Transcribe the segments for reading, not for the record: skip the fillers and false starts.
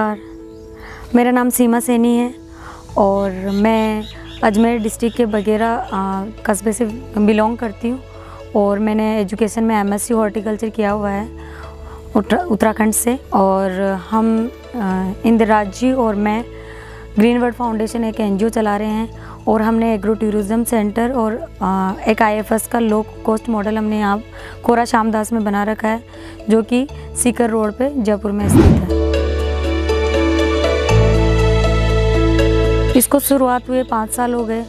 नमस्कार, मेरा नाम सीमा सैनी है और मैं अजमेर डिस्ट्रिक्ट के बगेरा कस्बे से बिलोंग करती हूँ और मैंने एजुकेशन में एमएससी हॉर्टिकल्चर किया हुआ है उत्तराखंड से। और हम इंदिरा जी और मैं ग्रीन वर्ल्ड फाउंडेशन एक एनजीओ चला रहे हैं और हमने एग्रो टूरिज़्म सेंटर और एक आईएफएस का लो कॉस्ट मॉडल हमने यहाँ कोरा श्यामदास में बना रखा है, जो कि सीकर रोड पे जयपुर में स्थित है। इसको शुरुआत हुए 5 साल हो गए,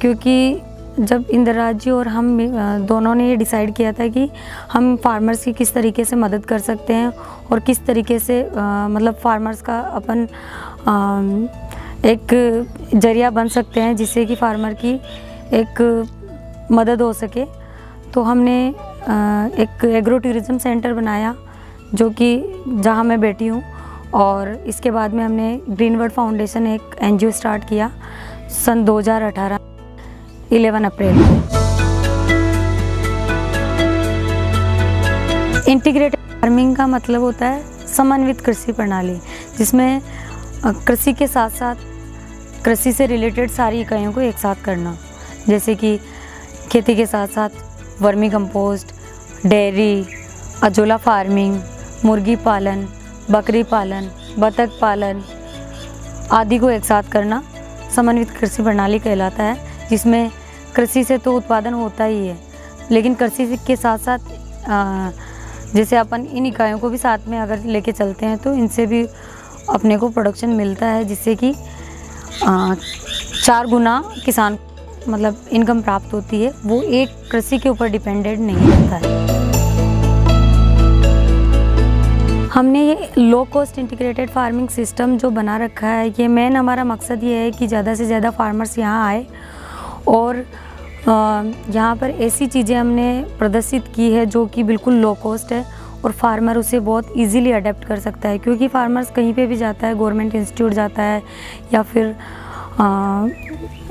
क्योंकि जब इंदिरा जी और हम दोनों ने ये डिसाइड किया था कि हम फार्मर्स की किस तरीके से मदद कर सकते हैं और किस तरीके से मतलब फार्मर्स का अपन एक जरिया बन सकते हैं जिससे कि फार्मर की एक मदद हो सके। तो हमने एक एग्रो टूरिज़्म सेंटर बनाया, जो कि जहाँ मैं बैठी हूँ, और इसके बाद में हमने ग्रीन वर्ल्ड फाउंडेशन एक एनजीओ स्टार्ट किया सन 2018 11 अप्रैल को। इंटीग्रेटेड फार्मिंग का मतलब होता है समन्वित कृषि प्रणाली, जिसमें कृषि के साथ साथ कृषि से रिलेटेड सारी इकाइयों को एक साथ करना, जैसे कि खेती के साथ साथ vermi compost, dairy, azolla farming, मुर्गी पालन, बकरी पालन, बतख पालन आदि को एक साथ करना समन्वित कृषि प्रणाली कहलाता है। जिसमें कृषि से तो उत्पादन होता ही है, लेकिन कृषि के साथ साथ जैसे अपन इन इकाइयों को भी साथ में अगर लेके चलते हैं तो इनसे भी अपने को प्रोडक्शन मिलता है, जिससे कि 4 गुना किसान मतलब इनकम प्राप्त होती है। वो एक कृषि के ऊपर डिपेंडेंट नहीं रहता है। हमने ये low cost integrated farming system जो बना रखा है, ये मेन हमारा मकसद ये है कि ज़्यादा से ज़्यादा फार्मर्स यहाँ आए और यहाँ पर ऐसी चीज़ें हमने प्रदर्शित की है जो कि बिल्कुल लो कॉस्ट है और फार्मर उसे बहुत इजीली अडेप्ट कर सकता है। क्योंकि फार्मर्स कहीं पे भी जाता है, गवर्नमेंट इंस्टीट्यूट जाता है या फिर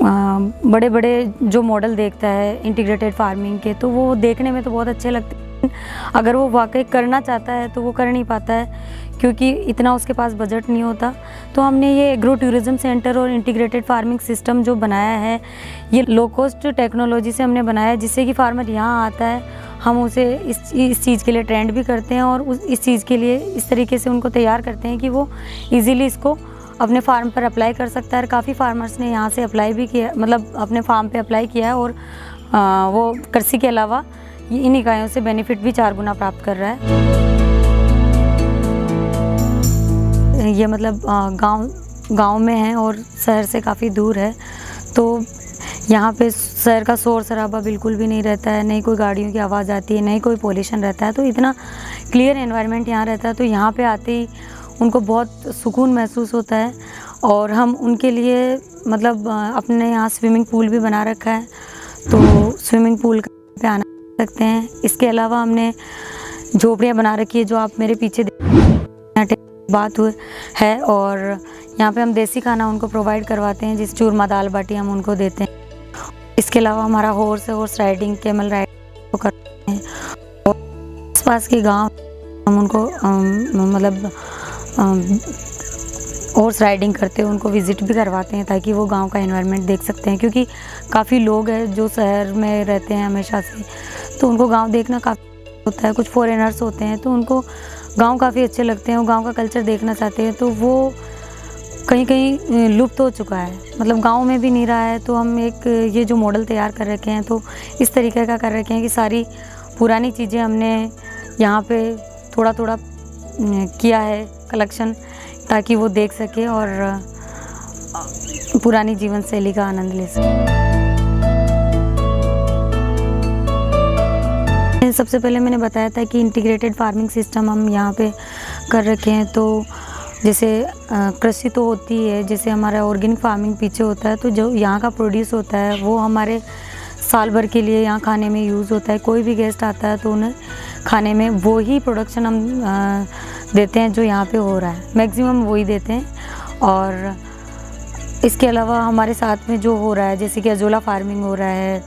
बड़े बड़े जो मॉडल देखता है इंटीग्रेटेड फार्मिंग के, तो वो देखने में तो बहुत अच्छे लगते हैं, अगर वो वाकई करना चाहता है तो वो कर नहीं पाता है, क्योंकि इतना उसके पास बजट नहीं होता। तो हमने ये एग्रो टूरिज़्म सेंटर और इंटीग्रेटेड फार्मिंग सिस्टम जो बनाया है, ये लो कॉस्ट टेक्नोलॉजी से हमने बनाया है, जिससे कि फार्मर यहाँ आता है, हम उसे इस चीज़ के लिए ट्रेंड भी करते हैं और इस चीज़ के लिए इस तरीके से उनको तैयार करते हैं कि वो ईज़िली इसको अपने फार्म पर अप्लाई कर सकता है। काफ़ी फार्मर्स ने यहाँ से अप्लाई भी किया, मतलब अपने फार्म पे अप्लाई किया है और वो कृषि के अलावा इन इकाइयों से बेनिफिट भी 4 गुना प्राप्त कर रहा है। ये मतलब गांव में है और शहर से काफ़ी दूर है, तो यहाँ पे शहर का शोर शराबा बिल्कुल भी नहीं रहता है, नहीं कोई गाड़ियों की आवाज़ आती है, नहीं कोई पोल्यूशन रहता है, तो इतना क्लियर एनवायरनमेंट यहाँ रहता है। तो यहाँ पे आते ही उनको बहुत सुकून महसूस होता है। और हम उनके लिए मतलब अपने यहाँ स्विमिंग पूल भी बना रखा है, तो स्विमिंग पूल पे आना सकते हैं। इसके अलावा हमने झोपड़ियाँ बना रखी है, जो आप मेरे पीछे बात हुई है, और यहाँ पे हम देसी खाना उनको प्रोवाइड करवाते हैं, जिस चूरमा दाल बाटी हम उनको देते हैं। इसके अलावा हमारा हॉर्स राइडिंग, कैमल राइडिंग करते हैं, और आसपास के गांव हम उनको मतलब हॉर्स राइडिंग करते हैं, उनको विज़िट भी करवाते हैं, ताकि वो गांव का एनवायरनमेंट देख सकते हैं। क्योंकि काफ़ी लोग हैं जो शहर में रहते हैं हमेशा से, तो उनको गांव देखना काफ़ी होता है। कुछ फॉरेनर्स होते हैं तो उनको गांव काफ़ी अच्छे लगते हैं, वो गांव का कल्चर देखना चाहते हैं, तो वो कहीं कहीं लुप्त हो चुका है, मतलब गांव में भी नहीं रहा है। तो हम एक ये जो मॉडल तैयार कर रखे हैं, तो इस तरीके का कर रखे हैं कि सारी पुरानी चीज़ें हमने यहाँ पे थोड़ा थोड़ा किया है कलेक्शन, ताकि वो देख सके और पुरानी जीवन शैली का आनंद ले सके। सबसे पहले मैंने बताया था कि इंटीग्रेटेड फार्मिंग सिस्टम हम यहाँ पे कर रखे हैं। तो जैसे कृषि तो होती है, जैसे हमारा ऑर्गेनिक फार्मिंग पीछे होता है, तो जो यहाँ का प्रोड्यूस होता है वो हमारे साल भर के लिए यहाँ खाने में यूज़ होता है। कोई भी गेस्ट आता है तो उन्हें खाने में वो ही प्रोडक्शन हम देते हैं जो यहाँ पे हो रहा है, मैक्सिमम वही देते हैं। और इसके अलावा हमारे साथ में जो हो रहा है, जैसे कि अजोला फार्मिंग हो रहा है,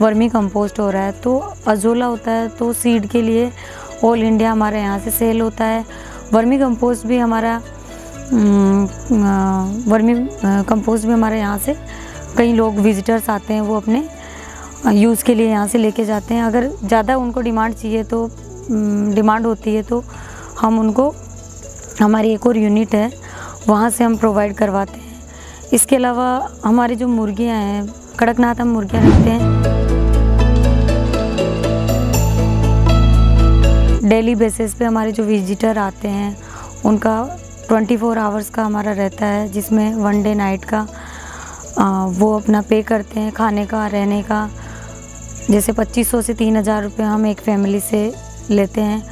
वर्मी कंपोस्ट हो रहा है, तो अजोला होता है तो सीड के लिए ऑल इंडिया हमारे यहाँ से सेल होता है। वर्मी कंपोस्ट भी हमारा वर्मी कंपोस्ट भी हमारे यहाँ से कई लोग विजिटर्स आते हैं, वो अपने यूज़ के लिए यहाँ से लेके जाते हैं। अगर ज़्यादा उनको डिमांड चाहिए तो डिमांड होती है तो हम उनको, हमारी एक और यूनिट है वहाँ से हम प्रोवाइड करवाते हैं। इसके अलावा हमारी जो मुर्गियाँ हैं, कड़कनाथ हम मुर्गियाँ रखते हैं। डेली बेसिस पे हमारे जो विजिटर आते हैं उनका 24 आवर्स का हमारा रहता है, जिसमें 1 डे नाइट का वो अपना पे करते हैं, खाने का, रहने का। जैसे 2500 से 3000 रुपये हम एक फैमिली से लेते हैं।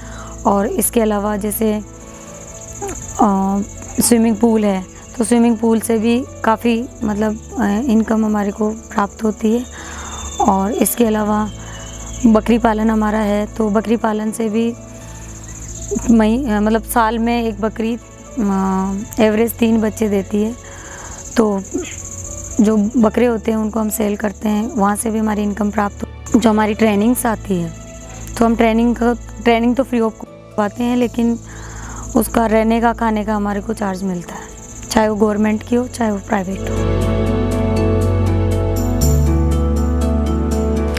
और इसके अलावा जैसे स्विमिंग पूल है, तो स्विमिंग पूल से भी काफ़ी मतलब इनकम हमारे को प्राप्त होती है। और इसके अलावा बकरी पालन हमारा है, तो बकरी पालन से भी मतलब साल में एक बकरी एवरेज 3 बच्चे देती है। तो जो बकरे होते हैं उनको हम सेल करते हैं, वहाँ से भी हमारी इनकम प्राप्त हो। जो हमारी ट्रेनिंग्स आती है, तो हम ट्रेनिंग तो फ्री ऑफ करवाते हैं, लेकिन उसका रहने का, खाने का हमारे को चार्ज मिलता है, चाहे वो गवर्नमेंट की हो चाहे वो प्राइवेट हो।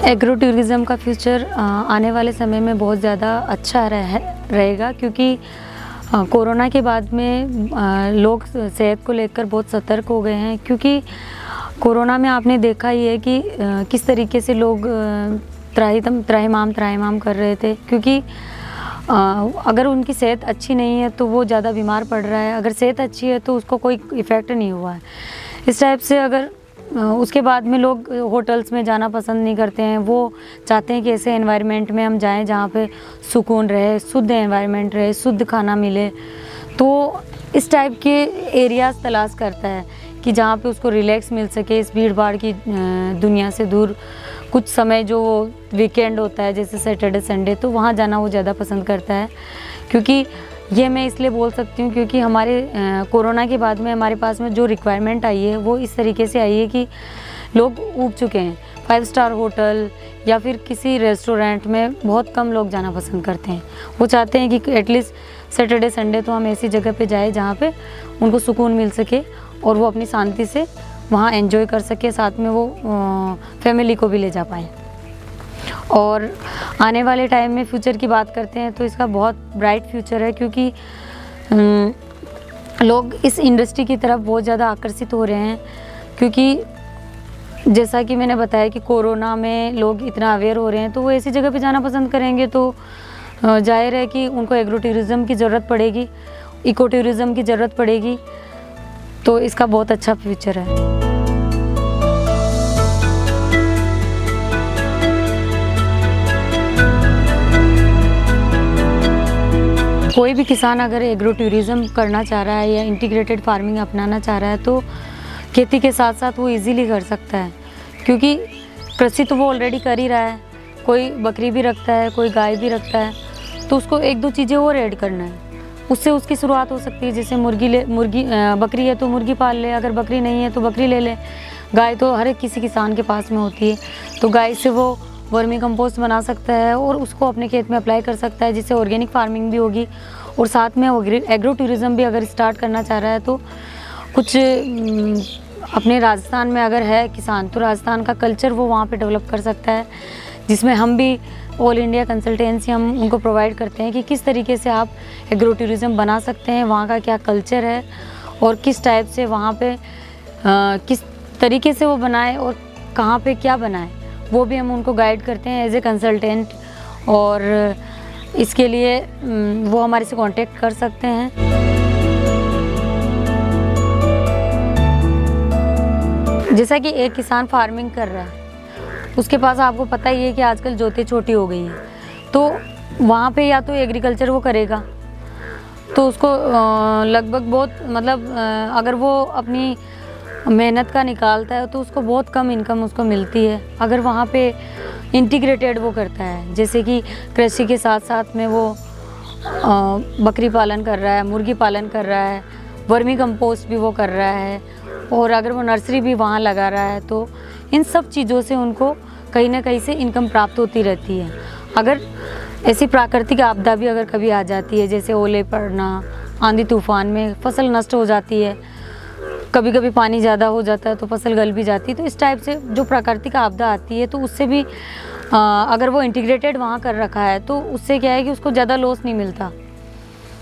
एग्रो टूरिज़्म का फ्यूचर आने वाले समय में बहुत ज़्यादा अच्छा रहेगा, क्योंकि कोरोना के बाद में लोग सेहत को लेकर बहुत सतर्क हो गए हैं। क्योंकि कोरोना में आपने देखा ही है कि किस तरीके से लोग त्राहिमाम कर रहे थे। क्योंकि अगर उनकी सेहत अच्छी नहीं है तो वो ज़्यादा बीमार पड़ रहा है, अगर सेहत अच्छी है तो उसको कोई इफ़ेक्ट नहीं हुआ है। इस टाइप से अगर उसके बाद में लोग होटल्स में जाना पसंद नहीं करते हैं, वो चाहते हैं कि ऐसे एनवायरनमेंट में हम जाएं जहाँ पे सुकून रहे, शुद्ध एनवायरनमेंट रहे, शुद्ध खाना मिले। तो इस टाइप के एरियाज़ तलाश करता है कि जहाँ पे उसको रिलैक्स मिल सके, इस भीड़ भाड़ की दुनिया से दूर कुछ समय जो वीकेंड होता है जैसे सैटरडे संडे, तो वहाँ जाना वो ज़्यादा पसंद करता है। क्योंकि ये मैं इसलिए बोल सकती हूँ क्योंकि हमारे कोरोना के बाद में हमारे पास में जो रिक्वायरमेंट आई है वो इस तरीके से आई है कि लोग ऊब चुके हैं। 5 स्टार होटल या फिर किसी रेस्टोरेंट में बहुत कम लोग जाना पसंद करते हैं। वो चाहते हैं कि एटलीस्ट सैटरडे संडे तो हम ऐसी जगह पे जाए जहाँ पे उनको सुकून मिल सके और वो अपनी शांति से वहाँ एंजॉय कर सके, साथ में वो फैमिली को भी ले जा पाएँ। और आने वाले टाइम में फ्यूचर की बात करते हैं तो इसका बहुत ब्राइट फ्यूचर है, क्योंकि लोग इस इंडस्ट्री की तरफ बहुत ज़्यादा आकर्षित हो रहे हैं। क्योंकि जैसा कि मैंने बताया कि कोरोना में लोग इतना अवेयर हो रहे हैं, तो वो ऐसी जगह पे जाना पसंद करेंगे। तो जाहिर है कि उनको एग्रो टूरिज़्म की ज़रूरत पड़ेगी, इको टूरिज़्म की ज़रूरत पड़ेगी। तो इसका बहुत अच्छा फ्यूचर है। कोई भी किसान अगर एग्रो टूरिज़्म करना चाह रहा है या इंटीग्रेटेड फार्मिंग अपनाना चाह रहा है तो खेती के साथ साथ वो इजीली कर सकता है। क्योंकि कृषि तो वो ऑलरेडी कर ही रहा है, कोई बकरी भी रखता है, कोई गाय भी रखता है, तो उसको 1-2 चीज़ें और ऐड करना है, उससे उसकी शुरुआत हो सकती है। जैसे बकरी है तो मुर्गी पाल ले, अगर बकरी नहीं है तो बकरी ले ले। गाय तो हर एक किसी किसान के पास में होती है, तो गाय से वो वर्मी कंपोस्ट बना सकता है और उसको अपने खेत में अप्लाई कर सकता है, जिससे ऑर्गेनिक फार्मिंग भी होगी। और साथ में एग्रो टूरिज़्म भी अगर स्टार्ट करना चाह रहा है तो कुछ अपने राजस्थान में अगर है किसान तो राजस्थान का कल्चर वो वहाँ पे डेवलप कर सकता है, जिसमें हम भी ऑल इंडिया कंसल्टेंसी हम उनको प्रोवाइड करते हैं कि किस तरीके से आप एग्रो टूरिज़्म बना सकते हैं, वहाँ का क्या कल्चर है और किस टाइप से वहाँ पे किस तरीके से वो बनाए और कहाँ पे क्या बनाए, वो भी हम उनको गाइड करते हैं एज ए कंसल्टेंट। और इसके लिए वो हमारे से कांटेक्ट कर सकते हैं। जैसा कि एक किसान फार्मिंग कर रहा है, उसके पास आपको पता ही है कि आजकल जोतें छोटी हो गई हैं, तो वहाँ पे या तो एग्रीकल्चर वो करेगा तो उसको लगभग बहुत मतलब अगर वो अपनी मेहनत का निकालता है तो उसको बहुत कम इनकम उसको मिलती है। अगर वहाँ पे इंटीग्रेटेड वो करता है, जैसे कि कृषि के साथ साथ में वो बकरी पालन कर रहा है, मुर्गी पालन कर रहा है, वर्मी कंपोस्ट भी वो कर रहा है और अगर वो नर्सरी भी वहाँ लगा रहा है, तो इन सब चीज़ों से उनको कहीं ना कहीं से इनकम प्राप्त होती रहती है। अगर ऐसी प्राकृतिक आपदा भी अगर कभी आ जाती है, जैसे ओले पड़ना, आंधी तूफान में फसल नष्ट हो जाती है, कभी कभी पानी ज़्यादा हो जाता है तो फसल गल भी जाती है। तो इस टाइप से जो प्राकृतिक आपदा आती है तो उससे भी अगर वो इंटीग्रेटेड वहाँ कर रखा है तो उससे क्या है कि उसको ज़्यादा लॉस नहीं मिलता।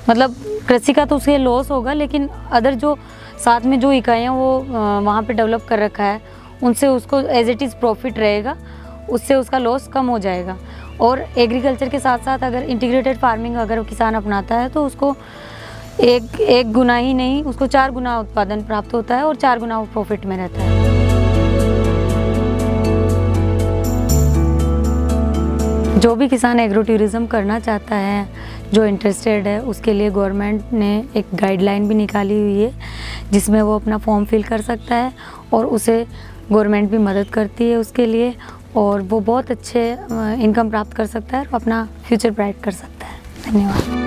मतलब कृषि का तो उसके लॉस होगा, लेकिन अदर जो साथ में जो इकाइयाँ वो वहाँ पे डेवलप कर रखा है उनसे उसको एज इट इज़ प्रॉफिट रहेगा, उससे उसका लॉस कम हो जाएगा। और एग्रीकल्चर के साथ साथ अगर इंटीग्रेटेड फार्मिंग अगर किसान अपनाता है तो उसको एक गुना ही नहीं, उसको 4 गुना उत्पादन प्राप्त होता है और 4 गुना वो प्रॉफिट में रहता है। जो भी किसान एग्रो टूरिज्म करना चाहता है, जो इंटरेस्टेड है, उसके लिए गवर्नमेंट ने एक गाइडलाइन भी निकाली हुई है जिसमें वो अपना फॉर्म फिल कर सकता है और उसे गवर्नमेंट भी मदद करती है उसके लिए, और वो बहुत अच्छे इनकम प्राप्त कर सकता है और अपना फ्यूचर ब्राइट कर सकता है। धन्यवाद।